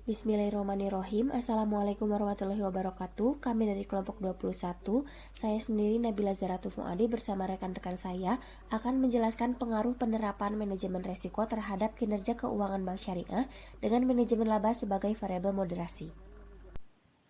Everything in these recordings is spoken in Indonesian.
Bismillahirrahmanirrahim. Assalamualaikum warahmatullahi wabarakatuh. Kami dari kelompok 21, saya sendiri Nabila Zaratu Fuadi bersama rekan-rekan saya akan menjelaskan pengaruh penerapan manajemen resiko terhadap kinerja keuangan bank syariah dengan manajemen laba sebagai variabel moderasi.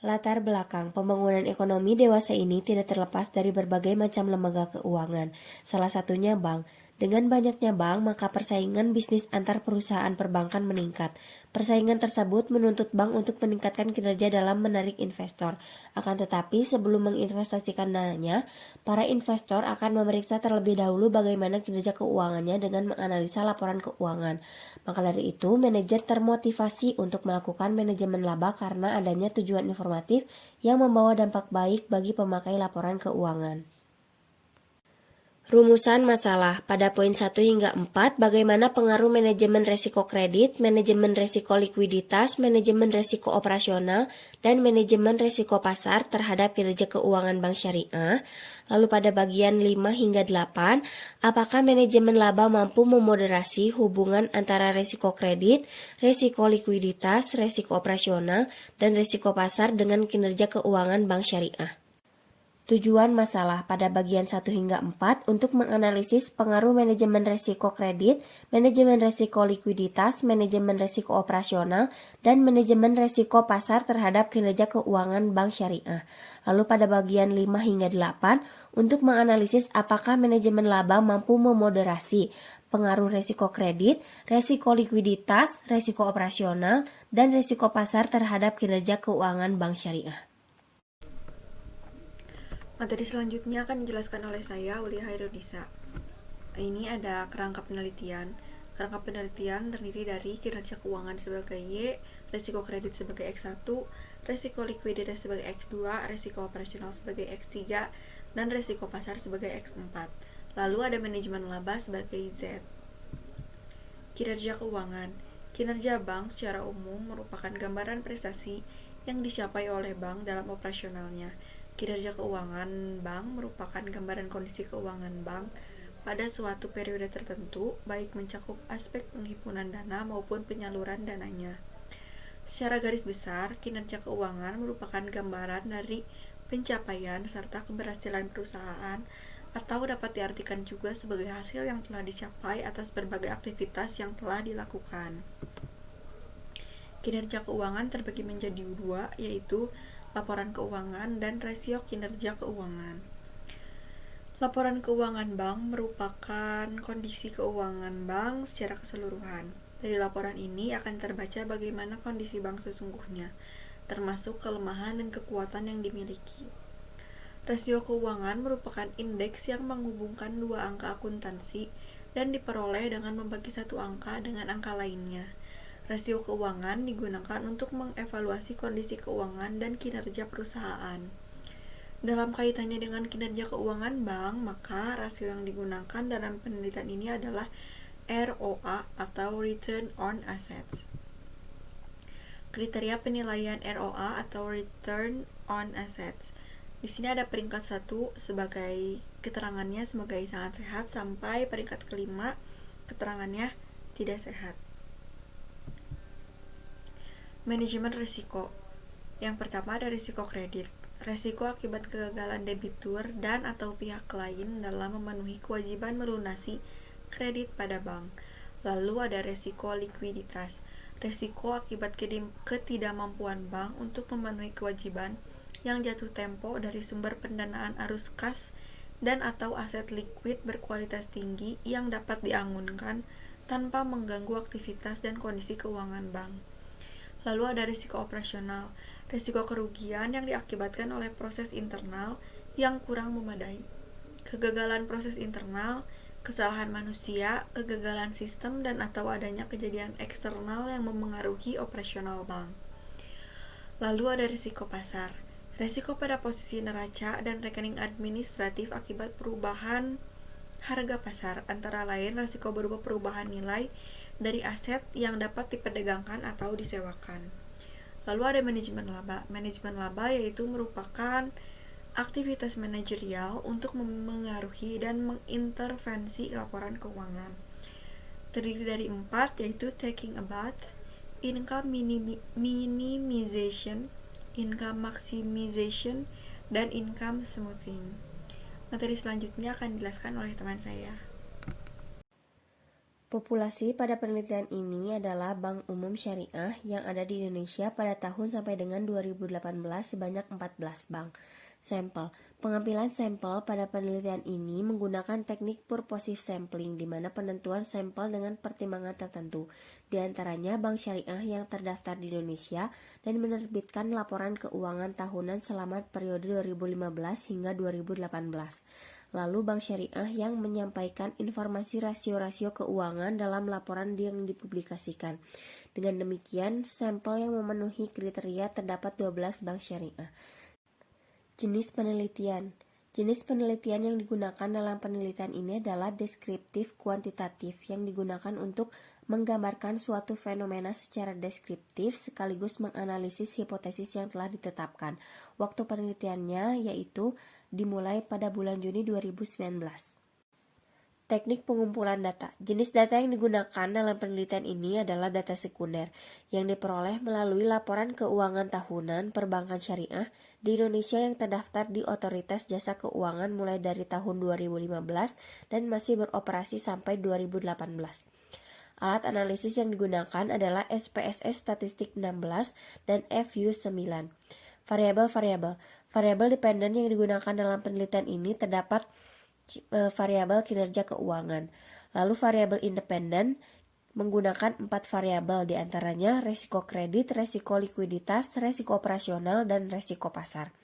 Latar belakang pembangunan ekonomi dewasa ini tidak terlepas dari berbagai macam lembaga keuangan, salah satunya bank. Dengan banyaknya bank, maka persaingan bisnis antar perusahaan perbankan meningkat. Persaingan tersebut menuntut bank untuk meningkatkan kinerja dalam menarik investor. Akan tetapi, sebelum menginvestasikan dananya, para investor akan memeriksa terlebih dahulu bagaimana kinerja keuangannya dengan menganalisa laporan keuangan. Maka dari itu, manajer termotivasi untuk melakukan manajemen laba karena adanya tujuan informatif yang membawa dampak baik bagi pemakai laporan keuangan. Rumusan masalah pada poin 1 hingga 4, bagaimana pengaruh manajemen resiko kredit, manajemen resiko likuiditas, manajemen resiko operasional, dan manajemen resiko pasar terhadap kinerja keuangan bank syariah. Lalu pada bagian 5 hingga 8, apakah manajemen laba mampu memoderasi hubungan antara resiko kredit, resiko likuiditas, resiko operasional, dan resiko pasar dengan kinerja keuangan bank syariah. Tujuan masalah pada bagian 1 hingga 4 untuk menganalisis pengaruh manajemen resiko kredit, manajemen resiko likuiditas, manajemen resiko operasional, dan manajemen resiko pasar terhadap kinerja keuangan bank syariah. Lalu pada bagian 5 hingga 8 untuk menganalisis apakah manajemen laba mampu memoderasi pengaruh resiko kredit, resiko likuiditas, resiko operasional, dan resiko pasar terhadap kinerja keuangan bank syariah. Materi selanjutnya akan dijelaskan oleh saya, Aulia Hairunisa. Ini ada kerangka penelitian. Kerangka penelitian terdiri dari kinerja keuangan sebagai Y, resiko kredit sebagai X1, resiko likuiditas sebagai X2, resiko operasional sebagai X3, dan resiko pasar sebagai X4. Lalu ada manajemen laba sebagai Z. Kinerja keuangan. Kinerja bank secara umum merupakan gambaran prestasi yang dicapai oleh bank dalam operasionalnya. Kinerja keuangan bank merupakan gambaran kondisi keuangan bank pada suatu periode tertentu, baik mencakup aspek penghimpunan dana maupun penyaluran dananya. Secara garis besar, kinerja keuangan merupakan gambaran dari pencapaian serta keberhasilan perusahaan atau dapat diartikan juga sebagai hasil yang telah dicapai atas berbagai aktivitas yang telah dilakukan. Kinerja keuangan terbagi menjadi dua, yaitu laporan keuangan dan rasio kinerja keuangan. Laporan keuangan bank merupakan kondisi keuangan bank secara keseluruhan. Dari laporan ini akan terbaca bagaimana kondisi bank sesungguhnya, termasuk kelemahan dan kekuatan yang dimiliki. Rasio keuangan merupakan indeks yang menghubungkan dua angka akuntansi dan diperoleh dengan membagi satu angka dengan angka lainnya. Rasio keuangan digunakan untuk mengevaluasi kondisi keuangan dan kinerja perusahaan. Dalam kaitannya dengan kinerja keuangan bank, maka rasio yang digunakan dalam penelitian ini adalah ROA atau Return on Assets. Kriteria penilaian ROA atau Return on Assets. Di sini ada peringkat 1 sebagai keterangannya sebagai sangat sehat sampai peringkat kelima keterangannya tidak sehat. Manajemen risiko. Yang pertama ada risiko kredit. Risiko akibat kegagalan debitur dan atau pihak lain dalam memenuhi kewajiban melunasi kredit pada bank. Lalu ada risiko likuiditas. Risiko akibat ketidakmampuan bank untuk memenuhi kewajiban yang jatuh tempo dari sumber pendanaan arus kas dan atau aset likuid berkualitas tinggi yang dapat diangunkan tanpa mengganggu aktivitas dan kondisi keuangan bank. Lalu ada risiko operasional, risiko kerugian yang diakibatkan oleh proses internal yang kurang memadai. Kegagalan proses internal, kesalahan manusia, kegagalan sistem, dan atau adanya kejadian eksternal yang memengaruhi operasional bank. Lalu ada risiko pasar, risiko pada posisi neraca dan rekening administratif akibat perubahan harga pasar, antara lain risiko berupa perubahan nilai dari aset yang dapat diperdagangkan atau disewakan. Lalu ada manajemen laba. Manajemen laba yaitu merupakan aktivitas manajerial untuk memengaruhi dan mengintervensi laporan keuangan. Terdiri dari 4, yaitu taking a bath, income minimization, income maximization, dan income smoothing. Materi selanjutnya akan dijelaskan oleh teman saya. Populasi pada penelitian ini adalah Bank Umum Syariah yang ada di Indonesia pada tahun sampai dengan 2018 sebanyak 14 bank. Sampel. Pengambilan sampel pada penelitian ini menggunakan teknik purposive sampling, di mana penentuan sampel dengan pertimbangan tertentu, di antaranya bank syariah yang terdaftar di Indonesia dan menerbitkan laporan keuangan tahunan selama periode 2015 hingga 2018. Lalu bank syariah yang menyampaikan informasi rasio-rasio keuangan dalam laporan yang dipublikasikan. Dengan demikian, sampel yang memenuhi kriteria terdapat 12 bank syariah. Jenis penelitian. Jenis penelitian yang digunakan dalam penelitian ini adalah deskriptif kuantitatif, yang digunakan untuk menggambarkan suatu fenomena secara deskriptif sekaligus menganalisis hipotesis yang telah ditetapkan. Waktu penelitiannya yaitu dimulai pada bulan Juni 2019. Teknik pengumpulan data. Jenis data yang digunakan dalam penelitian ini adalah data sekunder yang diperoleh melalui laporan keuangan tahunan perbankan syariah di Indonesia yang terdaftar di Otoritas Jasa Keuangan mulai dari tahun 2015 dan masih beroperasi sampai 2018. Alat analisis yang digunakan adalah SPSS Statistik 16 dan FU9. Variabel-variabel. Variabel dependen yang digunakan dalam penelitian ini terdapat variabel kinerja keuangan. Lalu variabel independen menggunakan 4 variabel, diantaranya resiko kredit, resiko likuiditas, resiko operasional, dan resiko pasar.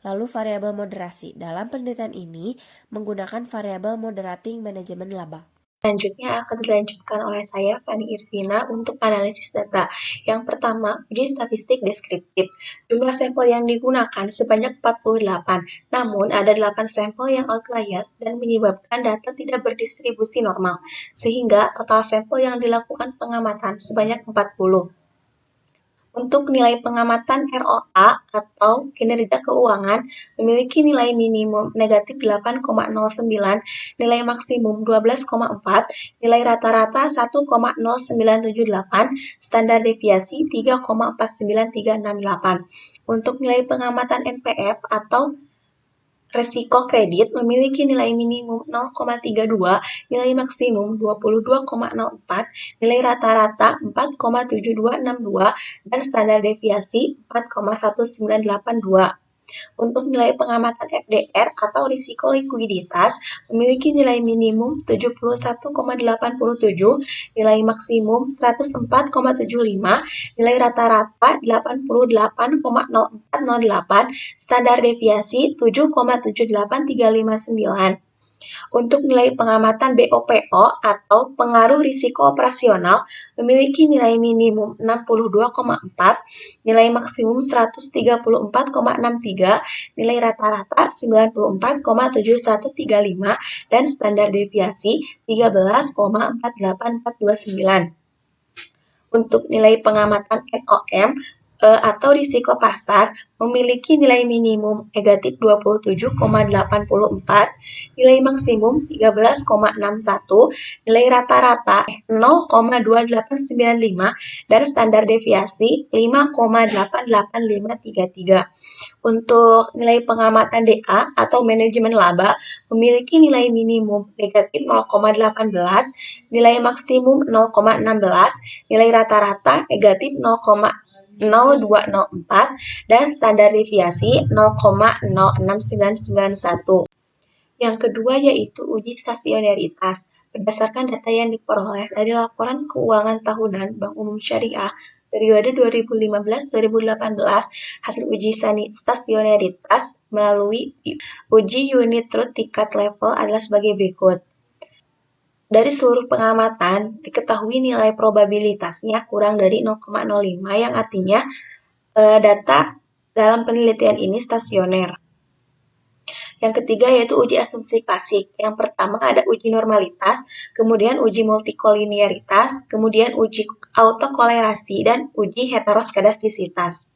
Lalu variabel moderasi. Dalam penelitian ini menggunakan variabel moderating manajemen laba. Selanjutnya akan dilanjutkan oleh saya, Fani Irvina, untuk analisis data. Yang pertama, uji statistik deskriptif. Jumlah sampel yang digunakan sebanyak 48, namun ada 8 sampel yang outlier dan menyebabkan data tidak berdistribusi normal, sehingga total sampel yang dilakukan pengamatan sebanyak 40. Untuk nilai pengamatan ROA atau kinerja keuangan memiliki nilai minimum negatif 8,09, nilai maksimum 12,4, nilai rata-rata 1,0978, standar deviasi 3,49368. Untuk nilai pengamatan NPF atau resiko kredit memiliki nilai minimum 0,32, nilai maksimum 22,04, nilai rata-rata 4,7262, dan standar deviasi 4,1982. Untuk nilai pengamatan FDR atau risiko likuiditas memiliki nilai minimum 71,87, nilai maksimum 104,75, nilai rata-rata 88,0408, standar deviasi 7,78359. Untuk nilai pengamatan BOPO atau pengaruh risiko operasional memiliki nilai minimum 62,4, nilai maksimum 134,63, nilai rata-rata 94,7135, dan standar deviasi 13,48429. Untuk nilai pengamatan NOM atau risiko pasar memiliki nilai minimum negatif 27,84, nilai maksimum 13,61, nilai rata-rata 0,2895, dan standar deviasi 5,88533. Untuk nilai pengamatan DA atau manajemen laba memiliki nilai minimum negatif 0,18, nilai maksimum 0,16, nilai rata-rata negatif 0,0204, dan standar deviasi 0,06991. Yang kedua yaitu uji stasioneritas. Berdasarkan data yang diperoleh dari laporan keuangan tahunan Bank Umum Syariah periode 2015-2018, hasil uji stasioneritas melalui uji unit truth tingkat level adalah sebagai berikut. Dari seluruh pengamatan, diketahui nilai probabilitasnya kurang dari 0,05, yang artinya data dalam penelitian ini stasioner. Yang ketiga yaitu uji asumsi klasik. Yang pertama ada uji normalitas, kemudian uji multikolinearitas, kemudian uji autokolerasi, dan uji heteroskedastisitas.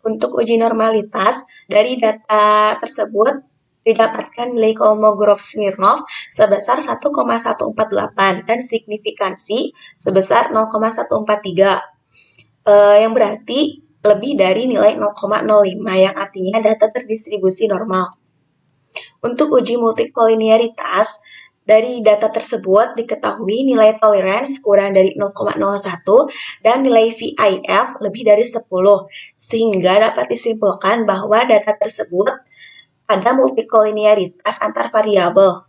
Untuk uji normalitas, dari data tersebut didapatkan nilai Kolmogorov-Smirnov sebesar 1,148 dan signifikansi sebesar 0,143, yang berarti lebih dari nilai 0,05 yang artinya data terdistribusi normal. Untuk uji multikolinearitas, dari data tersebut diketahui nilai tolerance kurang dari 0,01 dan nilai VIF lebih dari 10, sehingga dapat disimpulkan bahwa data tersebut ada multikolinearitas antar variabel.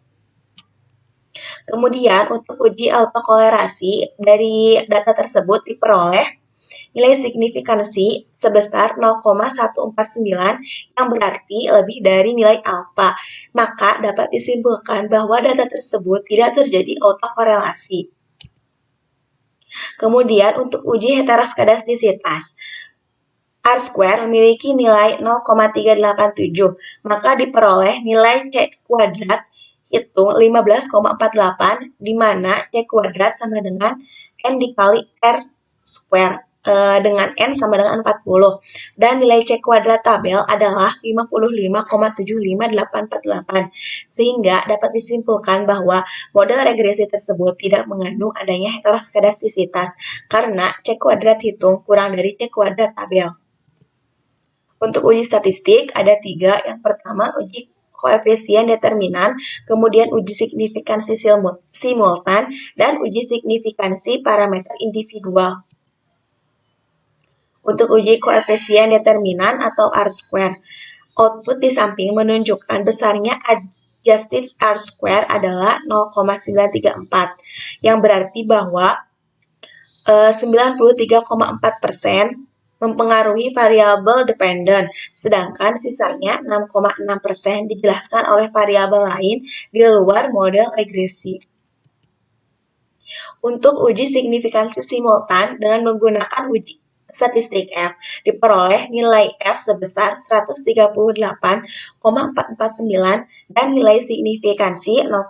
Kemudian untuk uji autokolerasi, dari data tersebut diperoleh nilai signifikansi sebesar 0,149 yang berarti lebih dari nilai alfa. Maka dapat disimpulkan bahwa data tersebut tidak terjadi autokorelasi. Kemudian untuk uji heteroskedastisitas, R² memiliki nilai 0,387, maka diperoleh nilai C kuadrat hitung 15,48, di mana C kuadrat sama dengan N dikali R square, dengan N sama dengan 40, dan nilai C kuadrat tabel adalah 55,75848, sehingga dapat disimpulkan bahwa model regresi tersebut tidak mengandung adanya heteroskedastisitas, karena C kuadrat hitung kurang dari C kuadrat tabel. Untuk uji statistik ada 3, yang pertama uji koefisien determinan, kemudian uji signifikansi simultan, dan uji signifikansi parameter individual. Untuk uji koefisien determinan atau R², output di samping menunjukkan besarnya adjusted R² adalah 0,934, yang berarti bahwa 93,4% mempengaruhi variabel dependent, sedangkan sisanya 6,6% dijelaskan oleh variabel lain di luar model regresi. Untuk uji signifikansi simultan dengan menggunakan uji statistik F, diperoleh nilai F sebesar 138,449 dan nilai signifikansi 0,000,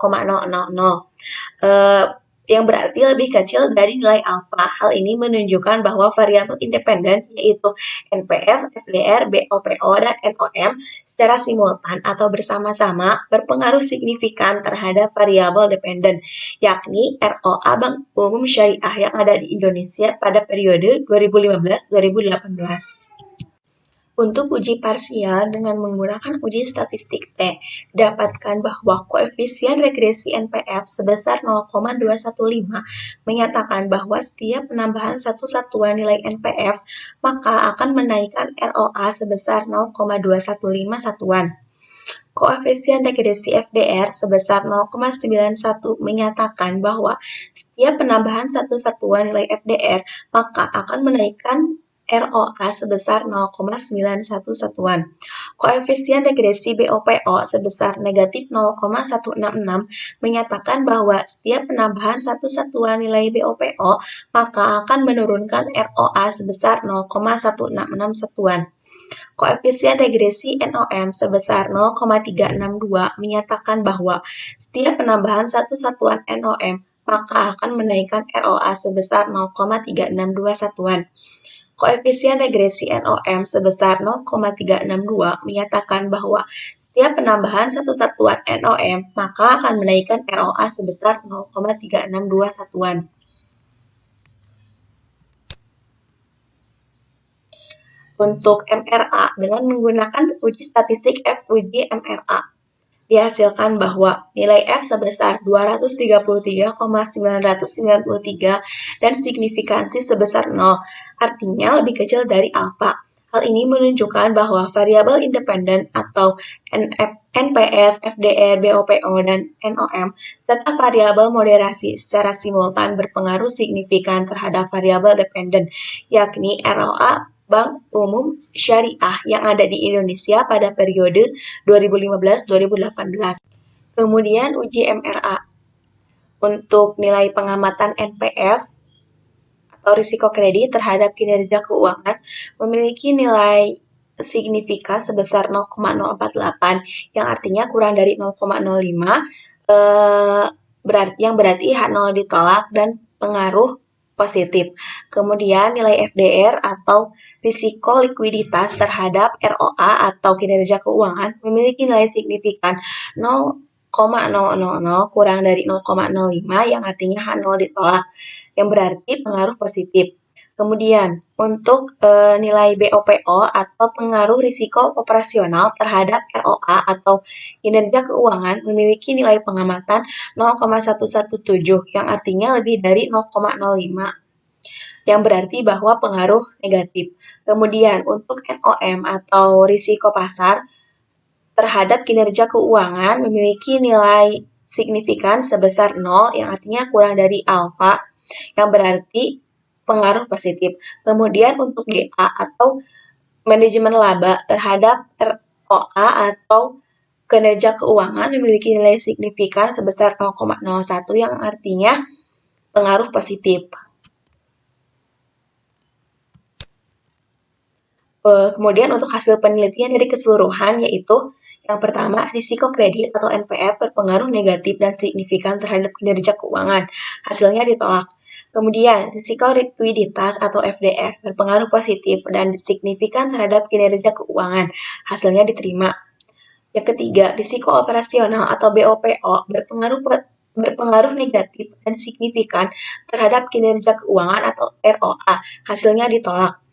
yang berarti lebih kecil dari nilai alfa. Hal ini menunjukkan bahwa variabel independen yaitu NPF, FDR, BOPO, dan NOM secara simultan atau bersama-sama berpengaruh signifikan terhadap variabel dependen, yakni ROA Bank Umum Syariah yang ada di Indonesia pada periode 2015-2018. Untuk uji parsial dengan menggunakan uji statistik T, dapatkan bahwa koefisien regresi NPF sebesar 0,215 menyatakan bahwa setiap penambahan satu satuan nilai NPF maka akan menaikkan ROA sebesar 0,215 satuan. Koefisien regresi FDR sebesar 0,91 menyatakan bahwa setiap penambahan satu satuan nilai FDR maka akan menaikkan ROA sebesar 0,91 satuan. Koefisien regresi BOPO sebesar negatif 0,166 menyatakan bahwa setiap penambahan satu satuan nilai BOPO maka akan menurunkan ROA sebesar 0,166 satuan. Koefisien regresi NOM sebesar 0,362 menyatakan bahwa setiap penambahan satu satuan NOM maka akan menaikkan ROA sebesar 0,362 satuan. Koefisien regresi NOM sebesar 0,362 menyatakan bahwa setiap penambahan satu satuan NOM maka akan menaikkan ROA sebesar 0,362 satuan. Untuk MRA dengan menggunakan uji statistik FUJ MRA, dihasilkan bahwa nilai F sebesar 233,993 dan signifikansi sebesar 0, artinya lebih kecil dari alfa. Hal ini menunjukkan bahwa variabel independen atau NPF, FDR, BOPO, dan NOM, serta variabel moderasi secara simultan berpengaruh signifikan terhadap variabel dependen, yakni ROA Bank Umum Syariah yang ada di Indonesia pada periode 2015-2018. Kemudian uji MRA. Untuk nilai pengamatan NPF atau risiko kredit terhadap kinerja keuangan memiliki nilai signifikan sebesar 0,048 yang artinya kurang dari 0,05, yang berarti H0 ditolak dan pengaruh positif. Kemudian nilai FDR atau risiko likuiditas terhadap ROA atau kinerja keuangan memiliki nilai signifikan 0,000 kurang dari 0,05 yang artinya H0 ditolak, yang berarti pengaruh positif. Kemudian untuk nilai BOPO atau pengaruh risiko operasional terhadap ROA atau kinerja keuangan memiliki nilai pengamatan 0,117 yang artinya lebih dari 0,05 yang berarti bahwa pengaruh negatif. Kemudian untuk NOM atau risiko pasar terhadap kinerja keuangan memiliki nilai signifikan sebesar 0 yang artinya kurang dari alfa yang berarti pengaruh positif. Kemudian untuk DA atau manajemen laba terhadap ROA atau kinerja keuangan memiliki nilai signifikan sebesar 0,01 yang artinya pengaruh positif. Kemudian untuk hasil penelitian dari keseluruhan yaitu yang pertama, risiko kredit atau NPF berpengaruh negatif dan signifikan terhadap kinerja keuangan. Hasilnya ditolak. Kemudian, risiko likuiditas atau FDR berpengaruh positif dan signifikan terhadap kinerja keuangan. Hasilnya diterima. Yang ketiga, risiko operasional atau BOPO berpengaruh negatif dan signifikan terhadap kinerja keuangan atau ROA. Hasilnya ditolak.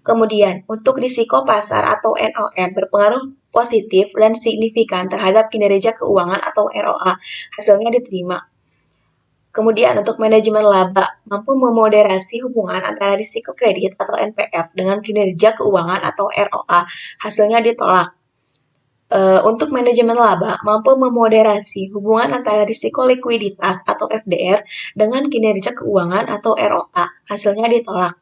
Kemudian, untuk risiko pasar atau NOM berpengaruh positif dan signifikan terhadap kinerja keuangan atau ROA. Hasilnya diterima. Kemudian, untuk manajemen laba, mampu memoderasi hubungan antara risiko kredit atau NPF dengan kinerja keuangan atau ROA. Hasilnya ditolak. Untuk manajemen laba, mampu memoderasi hubungan antara risiko likuiditas atau FDR dengan kinerja keuangan atau ROA. Hasilnya ditolak.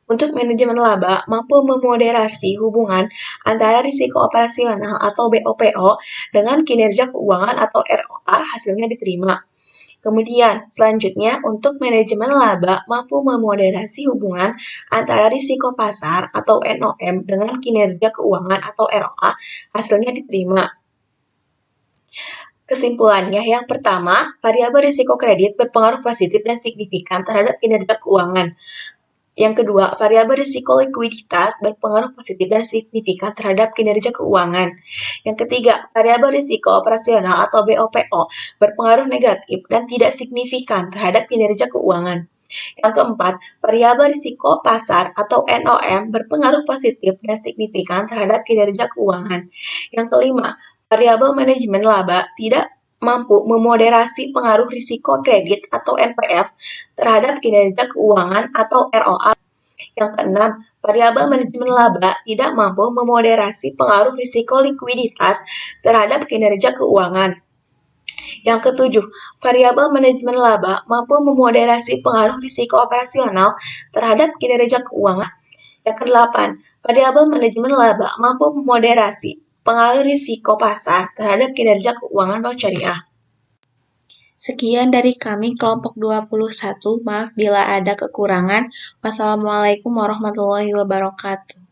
Untuk manajemen laba, mampu memoderasi hubungan antara risiko operasional atau BOPO dengan kinerja keuangan atau ROA, hasilnya diterima. Kemudian, selanjutnya, untuk manajemen laba mampu memoderasi hubungan antara risiko pasar atau NOM dengan kinerja keuangan atau ROA, hasilnya diterima. Kesimpulannya, yang pertama, variabel risiko kredit berpengaruh positif dan signifikan terhadap kinerja keuangan. Yang kedua, variabel risiko likuiditas berpengaruh positif dan signifikan terhadap kinerja keuangan. Yang ketiga, variabel risiko operasional atau BOPO berpengaruh negatif dan tidak signifikan terhadap kinerja keuangan. Yang keempat, variabel risiko pasar atau NOM berpengaruh positif dan signifikan terhadap kinerja keuangan. Yang kelima, variabel manajemen laba tidak mampu memoderasi pengaruh risiko kredit atau NPF terhadap kinerja keuangan atau ROA. Yang keenam, variabel manajemen laba tidak mampu memoderasi pengaruh risiko likuiditas terhadap kinerja keuangan. Yang ketujuh, variabel manajemen laba mampu memoderasi pengaruh risiko operasional terhadap kinerja keuangan. Yang kedelapan, variabel manajemen laba mampu memoderasi pengaruh risiko pasar terhadap kinerja keuangan bank syariah. Sekian dari kami kelompok 21. Maaf bila ada kekurangan. Wassalamualaikum warahmatullahi wabarakatuh.